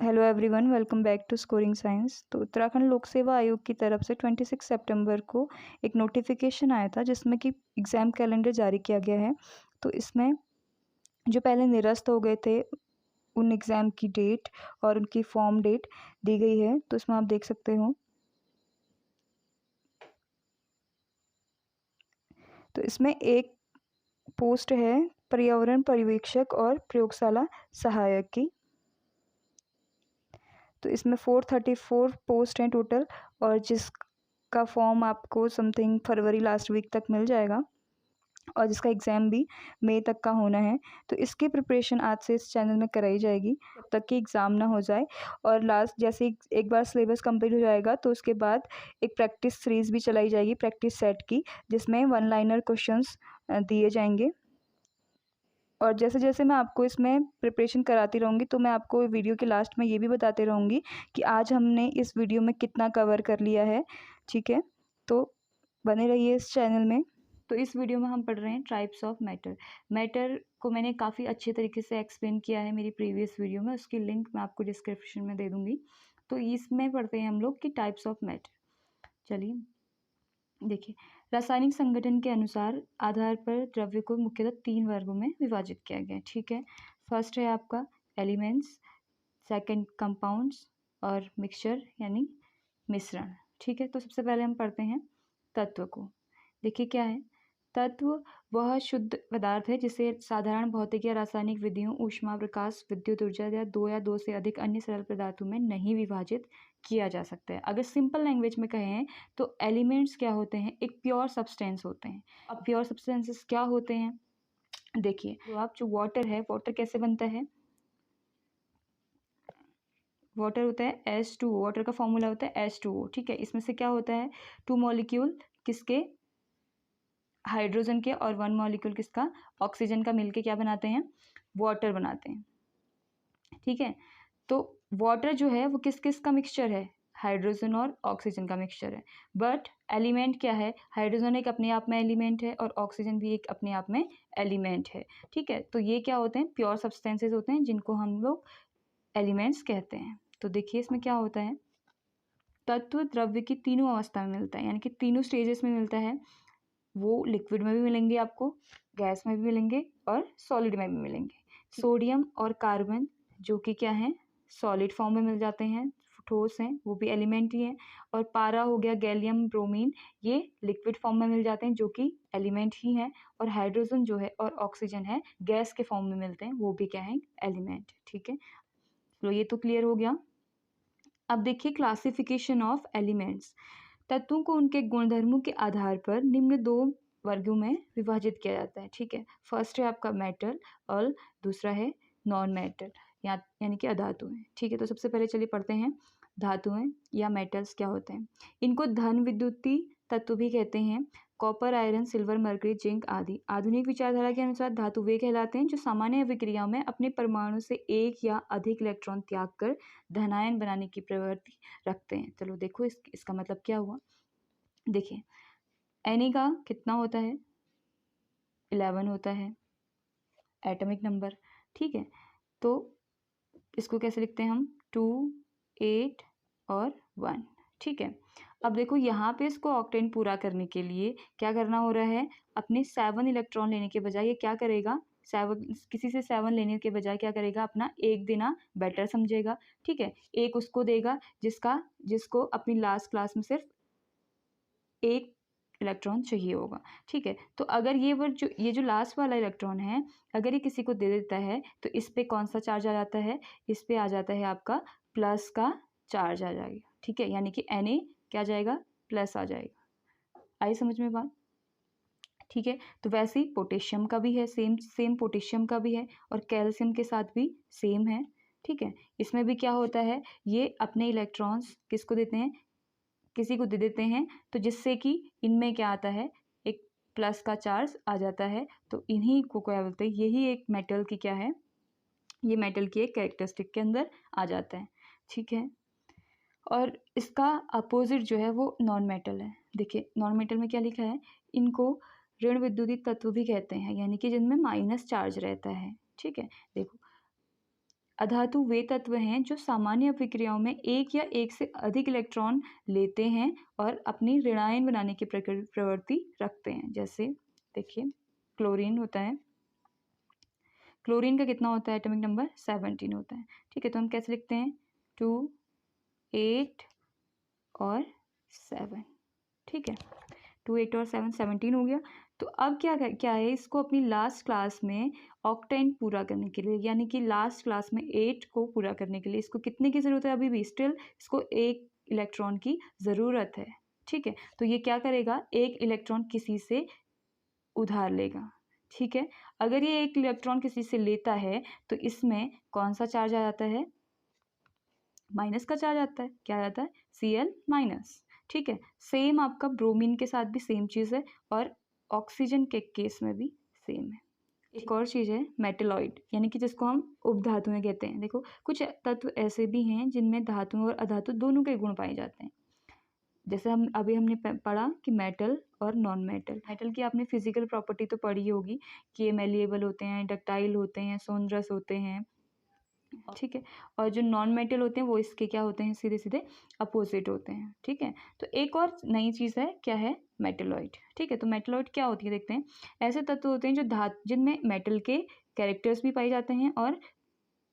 Hello everyone, welcome back to scoring science. तो उत्तराखंड लोक सेवा आयोग की तरफ से 26 सितंबर को एक नोटिफिकेशन आया था जिसमें कि एग्ज़ाम कैलेंडर जारी किया गया है। तो इसमें जो पहले निरस्त हो गए थे उन एग्ज़ाम की डेट और उनकी फॉर्म डेट दी गई है। तो इसमें आप देख सकते हो। तो इसमें एक पोस्ट है पर्यावरण पर्यवेक्षक और प्रयोगशाला सहायक की। तो इसमें 434 पोस्ट हैं टोटल, और जिसका फॉर्म आपको समथिंग फरवरी लास्ट वीक तक मिल जाएगा, और जिसका एग्ज़ाम भी मई तक का होना है। तो इसकी प्रिपरेशन आज से इस चैनल में कराई जाएगी जब तक कि एग्ज़ाम ना हो जाए। और लास्ट जैसे एक बार सिलेबस कंप्लीट हो जाएगा तो उसके बाद एक प्रैक्टिस सीरीज़ भी चलाई जाएगी, प्रैक्टिस सेट की, जिसमें वन लाइनर क्वेश्चंस दिए जाएंगे। और जैसे जैसे मैं आपको इसमें प्रिपरेशन कराती रहूँगी तो मैं आपको वीडियो के लास्ट में ये भी बताती रहूँगी कि आज हमने इस वीडियो में कितना कवर कर लिया है। ठीक है, तो बने रहिए इस चैनल में। तो इस वीडियो में हम पढ़ रहे हैं टाइप्स ऑफ मैटर। मैटर को मैंने काफ़ी अच्छे तरीके से एक्सप्लेन किया है मेरी प्रीवियस वीडियो में, उसकी लिंक मैं आपको डिस्क्रिप्शन में दे दूँगी। तो इसमें पढ़ते हैं हम लोग कि टाइप्स ऑफ मैटर। चलिए देखिए, रासायनिक संगठन के अनुसार आधार पर द्रव्य को मुख्यतः 3 वर्गों में विभाजित किया गया है। ठीक है, फर्स्ट है आपका एलिमेंट्स, सेकंड कंपाउंड्स, और मिक्सचर यानी मिश्रण। ठीक है, तो सबसे पहले हम पढ़ते हैं तत्व को। देखिए क्या है तत्व। वह शुद्ध पदार्थ है जिसे साधारण भौतिक या रासायनिक विधियों, ऊष्मा, प्रकाश, विद्युत ऊर्जा या दो से अधिक अन्य सरल पदार्थों में नहीं विभाजित किया जा सकता है। अगर सिंपल लैंग्वेज में कहें तो एलिमेंट्स क्या होते हैं, एक प्योर सब्सटेंस होते हैं। अब प्योर सब्सटेंसेस क्या होते हैं, देखिए जो वाटर है, वाटर कैसे बनता है, वाटर होता है H2O, वाटर का फॉर्मूला होता है H2O। ठीक है, इसमें से क्या होता है, 2 मॉलिक्यूल किसके, हाइड्रोजन के, और 1 मॉलिक्यूल किसका, ऑक्सीजन का, मिलके क्या बनाते हैं, वाटर बनाते हैं। ठीक है, तो वाटर जो है वो किस किस का मिक्सचर है, हाइड्रोजन और ऑक्सीजन का मिक्सचर है। बट एलिमेंट क्या है, हाइड्रोजन एक अपने आप में एलिमेंट है और ऑक्सीजन भी एक अपने आप में एलिमेंट है। ठीक है, तो ये क्या होते हैं, प्योर सब्सटेंसेस होते हैं जिनको हम लोग एलिमेंट्स कहते हैं। तो देखिए इसमें क्या होता है, तत्व द्रव्य की तीनों अवस्था में मिलता है, यानी कि तीनों स्टेजेस में मिलता है। वो लिक्विड में भी मिलेंगे आपको, गैस में भी मिलेंगे और सॉलिड में भी मिलेंगे। सोडियम और कार्बन जो कि क्या है, सॉलिड फॉर्म में मिल जाते हैं, ठोस हैं, वो भी एलिमेंट ही हैं। और पारा हो गया, गैलियम, ब्रोमीन, ये लिक्विड फॉर्म में मिल जाते हैं जो कि एलिमेंट ही हैं। और हाइड्रोजन जो है और ऑक्सीजन है गैस के फॉर्म में मिलते हैं, वो भी क्या है, एलिमेंट। ठीक है, तो ये तो क्लियर हो गया। अब देखिए क्लासिफिकेशन ऑफ एलिमेंट्स। तत्वों को उनके गुणधर्मों के आधार पर निम्न 2 वर्गों में विभाजित किया जाता है। ठीक है, फर्स्ट है आपका मेटल और दूसरा है नॉन मेटल यानी कि अधातुएं। ठीक है, तो सबसे पहले चलिए पढ़ते हैं धातुएं या मेटल्स क्या होते हैं। इनको धन विद्युतीय तत्व भी कहते हैं। Copper, iron, silver, mercury, zinc आदि। आधुनिक विचारधारा के अनुसार धातु वे कहलाते हैं जो सामान्य विक्रिया में अपने परमाणु से एक या अधिक इलेक्ट्रॉन त्याग कर धनायन बनाने की प्रवृत्ति रखते हैं। चलो देखो इसका मतलब क्या हुआ। देखिए Na का कितना होता है, 11 होता है एटॉमिक नंबर। ठीक है, तो इसको कैसे लिखते हैं हम, 2, 8 और 1। ठीक है, अब देखो यहाँ पे इसको ऑक्टेन पूरा करने के लिए क्या करना हो रहा है, अपने 7 इलेक्ट्रॉन लेने के बजाय ये क्या करेगा, 7 किसी से 7 लेने के बजाय क्या करेगा, अपना एक देना बेटर समझेगा। ठीक है, एक उसको देगा जिसको अपनी लास्ट क्लास में सिर्फ एक इलेक्ट्रॉन चाहिए होगा। ठीक है, तो अगर ये जो लास्ट वाला इलेक्ट्रॉन है अगर ये किसी को दे देता है तो इस पे कौन सा चार्ज आ जाता है, इस पे आ जाता है आपका प्लस का चार्ज आ जाएगा। ठीक है, यानी कि Na क्या आ जाएगा, प्लस आ जाएगा। आई समझ में बात। ठीक है, तो वैसे ही पोटेशियम का भी है, सेम पोटेशियम का भी है, और कैल्शियम के साथ भी सेम है। ठीक है, इसमें भी क्या होता है, ये अपने इलेक्ट्रॉन्स किसको देते हैं, किसी को दे देते हैं, तो जिससे कि इनमें क्या आता है, एक प्लस का चार्ज आ जाता है। तो इन्हीं को क्या बोलते हैं, यही एक मेटल की क्या है, ये मेटल की एक कैरेक्टरिस्टिक के अंदर आ जाता है। ठीक है, और इसका अपोजिट जो है वो नॉन मेटल है। देखिए नॉन मेटल में क्या लिखा है, इनको ऋण विद्युतीय तत्व भी कहते हैं, यानी कि जिनमें माइनस चार्ज रहता है। ठीक है, देखो अधातु वे तत्व हैं जो सामान्य अभिक्रियाओं में एक या एक से अधिक इलेक्ट्रॉन लेते हैं और अपनी ऋणायन बनाने की प्रवृत्ति रखते हैं। जैसे देखिए क्लोरीन होता है, क्लोरीन का कितना होता है एटॉमिक नंबर 17 होता है। ठीक है, तो हम कैसे लिखते हैं 2 8 और 7। ठीक है, 2 8 और 7 17 हो गया। तो अब क्या है, इसको अपनी लास्ट क्लास में ऑक्टेंट पूरा करने के लिए, यानी कि लास्ट क्लास में 8 को पूरा करने के लिए इसको कितने की ज़रूरत है, अभी भी स्टिल इसको एक इलेक्ट्रॉन की ज़रूरत है। ठीक है, तो ये क्या करेगा, एक इलेक्ट्रॉन किसी से उधार लेगा। ठीक है, अगर ये एक इलेक्ट्रॉन किसी से लेता है तो इसमें कौन सा चार्ज आ जाता है, माइनस का चार्ज आता है। क्या आता है, Cl माइनस। ठीक है, सेम आपका ब्रोमीन के साथ भी सेम चीज़ है और ऑक्सीजन के केस में भी सेम है। एक और चीज़ है मेटलॉइड, यानी कि जिसको हम उपधातुएं कहते हैं। देखो कुछ तत्व ऐसे भी हैं जिनमें धातुओं और अधातु दोनों के गुण पाए जाते हैं। जैसे हमने पढ़ा कि मेटल और नॉन मेटल। मेटल की आपने फिजिकल प्रॉपर्टी तो पढ़ी होगी कि ये मेलिएबल होते हैं, डक्टाइल होते हैं, सोनरस होते हैं। ठीक है, और जो नॉन मेटल होते हैं वो इसके क्या होते हैं, सीधे सीधे अपोजिट होते हैं। ठीक है, तो एक और नई चीज़ है, क्या है, मेटलॉइड। ठीक है, तो मेटलॉइड क्या होती है देखते हैं। ऐसे तत्व होते हैं जो जिनमें मेटल के कैरेक्टर्स भी पाए जाते हैं और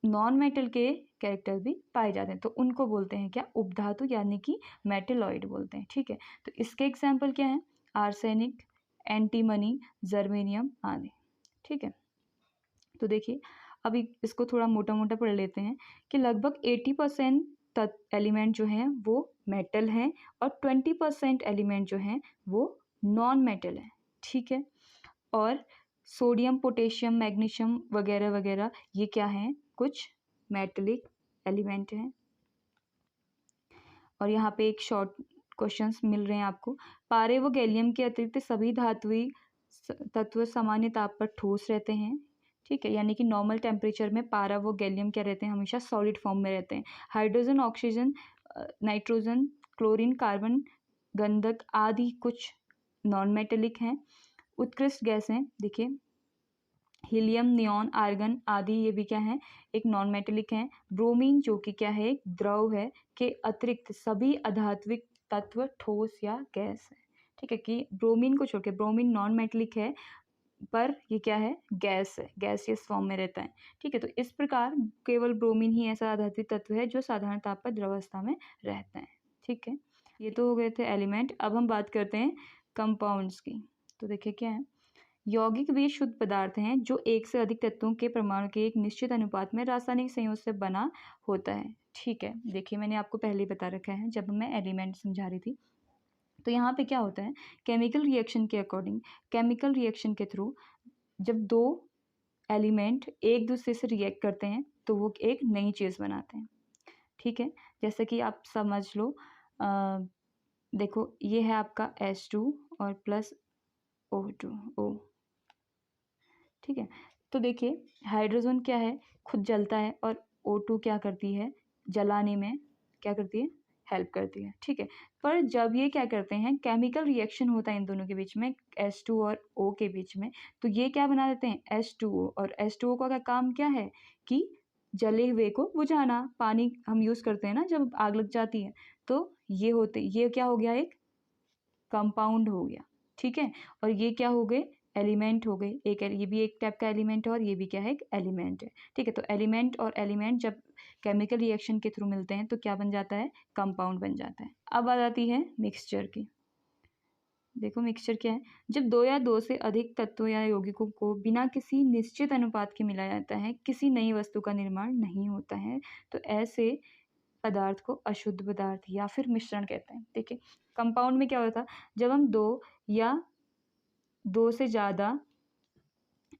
नॉन मेटल के कैरेक्टर भी पाए जाते हैं, तो उनको बोलते हैं क्या, उपधातु, यानी कि मेटलॉइड बोलते हैं। ठीक है, तो इसके एग्जाम्पल क्या है, आर्सेनिक, एंटीमनी, जर्मेनियम आदि। ठीक है, तो देखिए अभी इसको थोड़ा मोटा मोटा पढ़ लेते हैं कि लगभग 80% एलिमेंट जो हैं वो मेटल हैं और 20% एलिमेंट जो हैं वो नॉन मेटल हैं। ठीक है, और सोडियम, पोटेशियम, मैग्नीशियम वगैरह वगैरह ये क्या हैं, कुछ मेटलिक एलिमेंट हैं। और यहाँ पे एक शॉर्ट क्वेश्चंस मिल रहे हैं आपको। पारे व गैलियम के अतिरिक्त सभी धात्विक तत्व सामान्य ताप पर ठोस रहते हैं। ठीक है, यानी कि नॉर्मल टेम्परेचर में पारा व गैलियम क्या रहते हैं, हमेशा सॉलिड फॉर्म में रहते हैं। Hydrogen, oxygen, nitrogen, chlorine, carbon, गंधक आदि कुछ नॉन मेटेलिक हैं। उत्कृष्ट गैस हैं, देखिए हीलियम, नियॉन, आर्गन आदि ये भी क्या है, एक नॉन मेटेलिक हैं। ब्रोमीन जो कि क्या है, एक द्रव है, के अतिरिक्त सभी अधात्विक तत्व ठोस या गैस है। ठीक है, कि ब्रोमीन को छोड़ के, ब्रोमीन नॉन मेटेलिक है पर ये क्या है, गैस है, गैसियस फॉर्म में रहता है। ठीक है, तो इस प्रकार केवल ब्रोमीन ही ऐसा आधात्विक तत्व है जो साधारण ताप पर द्रवस्था में रहता है। ठीक है, ये तो हो गए थे एलिमेंट। अब हम बात करते हैं कंपाउंड्स की। तो देखिए क्या है, यौगिक वे शुद्ध पदार्थ हैं जो एक से अधिक तत्वों के परमाणु के एक निश्चित अनुपात में रासायनिक संयोग से बना होता है। ठीक है, देखिए मैंने आपको पहले ही बता रखा है जब मैं एलिमेंट समझा रही थी। तो यहाँ पे क्या होता है, केमिकल रिएक्शन के अकॉर्डिंग, केमिकल रिएक्शन के थ्रू जब दो एलिमेंट एक दूसरे से रिएक्ट करते हैं तो वो एक नई चीज़ बनाते हैं। ठीक है, जैसे कि आप समझ लो, देखो ये है आपका H2 और प्लस O2O। ठीक है, तो देखिए हाइड्रोजन क्या है, खुद जलता है और O2 क्या करती है, जलाने में क्या करती है, हेल्प करती है। ठीक है, पर जब ये क्या करते हैं, केमिकल रिएक्शन होता है इन दोनों के बीच में, H2 और O के बीच में, तो ये क्या बना देते हैं, H2O। और H2O का काम क्या है कि जले हुए को बुझाना। पानी हम यूज़ करते हैं ना जब आग लग जाती है, तो ये क्या हो गया, एक कंपाउंड हो गया। ठीक है, और ये क्या हो गए, एलिमेंट हो गए। एक ये भी एक टाइप का एलिमेंट है और ये भी क्या है, एक एलिमेंट है। ठीक है, तो एलिमेंट और एलिमेंट जब केमिकल रिएक्शन के थ्रू मिलते हैं तो क्या बन जाता है, कंपाउंड बन जाता है। अब बात आती है मिक्सचर की। देखो मिक्सचर क्या है, जब दो या दो से अधिक तत्वों या यौगिकों को बिना किसी निश्चित अनुपात के मिलाया जाता है, किसी नई वस्तु का निर्माण नहीं होता है, तो ऐसे पदार्थ को अशुद्ध पदार्थ या फिर मिश्रण कहते हैं। देखिए कंपाउंड में क्या होता है, जब हम दो या दो से ज़्यादा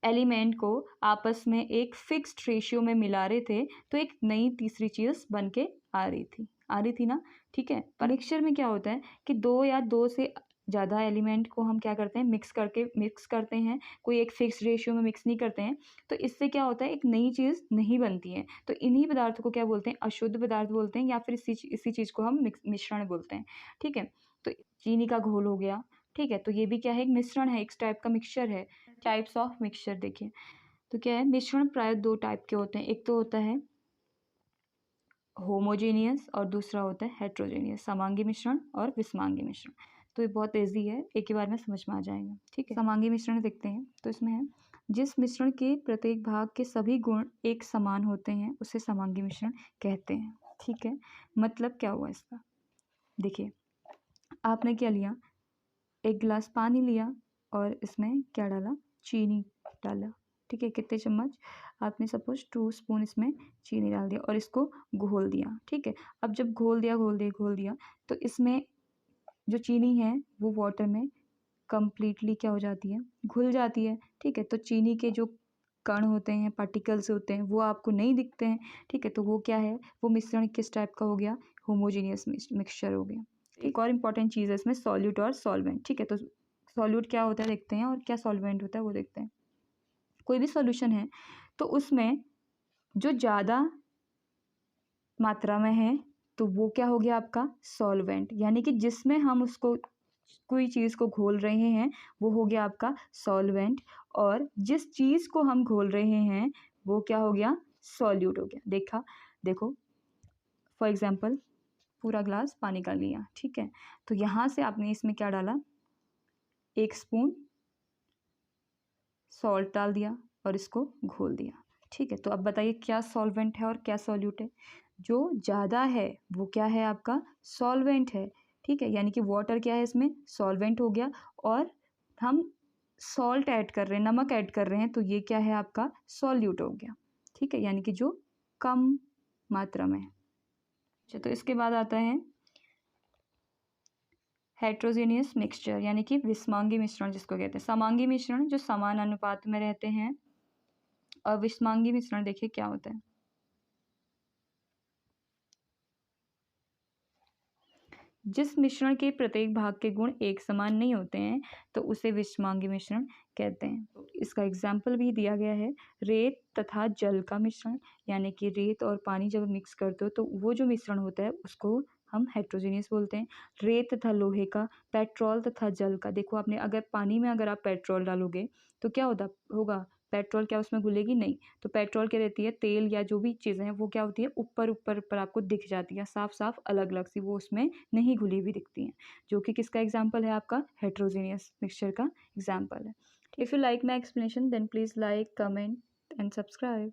एलिमेंट को आपस में एक फिक्स्ड रेशियो में मिला रहे थे तो एक नई तीसरी चीज़ बन के आ रही थी ना। ठीक है, पर मिक्सचर में क्या होता है कि दो या दो से ज़्यादा एलिमेंट को हम क्या करते हैं, मिक्स करते हैं, कोई एक फिक्स रेशियो में मिक्स नहीं करते हैं, तो इससे क्या होता है, एक नई चीज़ नहीं बनती है। तो इन्हीं पदार्थों को क्या बोलते हैं, अशुद्ध पदार्थ बोलते हैं, या फिर इसी चीज़ को हम मिश्रण बोलते हैं। ठीक है, तो चीनी का घोल हो गया। ठीक है, तो ये भी क्या है, एक मिश्रण है, एक टाइप का मिक्सचर है। टाइप्स ऑफ मिक्सचर देखिए, तो क्या है, मिश्रण प्राय दो टाइप के होते हैं। एक तो होता है होमोजेनियस और दूसरा होता है हेट्रोजेनियस, समांगी मिश्रण और विषमांगी मिश्रण। तो ये बहुत ईजी है, एक ही बार में समझ में आ जाएगा। ठीक है, समांगी मिश्रण देखते हैं। तो इसमें है जिस मिश्रण के प्रत्येक भाग के सभी गुण एक समान होते हैं उसे समांगी मिश्रण कहते हैं। ठीक है, मतलब क्या हुआ इसका, देखिए आपने क्या लिया, एक गिलास पानी लिया और इसमें क्या डाला, चीनी डाला। ठीक है, कितने चम्मच, आपने सपोज 2 स्पून इसमें चीनी डाल दिया और इसको घोल दिया। ठीक है, अब जब घोल दिया तो इसमें जो चीनी है वो वाटर में कंप्लीटली क्या हो जाती है, घुल जाती है। ठीक है, तो चीनी के जो कण होते हैं, पार्टिकल्स होते हैं, वो आपको नहीं दिखते हैं। ठीक है, तो वो क्या है, वो मिश्रण किस टाइप का हो गया, होमोजीनियस मिक्सचर हो गया। एक और इम्पॉर्टेंट चीज़ है इसमें, सॉल्यूट और सॉल्वेंट। ठीक है, तो सॉल्यूट क्या होता है देखते हैं और क्या सॉल्वेंट होता है वो देखते हैं। कोई भी सॉल्यूशन है तो उसमें जो ज़्यादा मात्रा में है तो वो क्या हो गया आपका सॉल्वेंट, यानी कि जिसमें हम उसको कोई चीज़ को घोल रहे हैं वो हो गया आपका सॉल्वेंट, और जिस चीज़ को हम घोल रहे हैं वो क्या हो गया, सॉल्यूट हो गया। देखो फॉर एग्जांपल पूरा ग्लास पानी का लिया। ठीक है, तो यहाँ से आपने इसमें क्या डाला, 1 स्पून सॉल्ट डाल दिया और इसको घोल दिया। ठीक है, तो अब बताइए क्या सॉल्वेंट है और क्या सॉल्यूट है। जो ज़्यादा है वो क्या है आपका सॉल्वेंट है। ठीक है, यानी कि वाटर क्या है इसमें सॉल्वेंट हो गया, और हम सॉल्ट ऐड कर रहे हैं, नमक ऐड कर रहे हैं, तो ये क्या है आपका सॉल्यूट हो गया। ठीक है, यानी कि जो कम मात्रा में है। अच्छा, तो इसके बाद आता है हेट्रोजेनियस मिक्सचर, यानी कि विषमांगी मिश्रण जिसको कहते हैं। समांगी मिश्रण जो समान अनुपात में रहते हैं, और विषमांगी मिश्रण देखिए क्या होता है। जिस मिश्रण के प्रत्येक भाग के गुण एक समान नहीं होते हैं तो उसे विषमांगी मिश्रण कहते हैं। तो इसका एग्जाम्पल भी दिया गया है, रेत तथा जल का मिश्रण, यानी कि रेत और पानी जब मिक्स करते हो तो वो जो मिश्रण होता है उसको हम हेट्रोजीनियस बोलते हैं। रेत तथा लोहे का, पेट्रोल तथा जल का। देखो आपने अगर पानी में अगर आप पेट्रोल डालोगे तो क्या होगा, पेट्रोल क्या उसमें घुलेगी, नहीं। तो पेट्रोल क्या रहती है, तेल या जो भी चीज़ें हैं वो क्या होती है ऊपर ऊपर ऊपर आपको दिख जाती है, साफ साफ अलग अलग सी, वो उसमें नहीं घुली हुई दिखती हैं, जो कि किसका एग्जाम्पल है, आपका हेट्रोजीनियस मिक्सचर का एग्जाम्पल है। If you like my explanation then please like, comment and subscribe.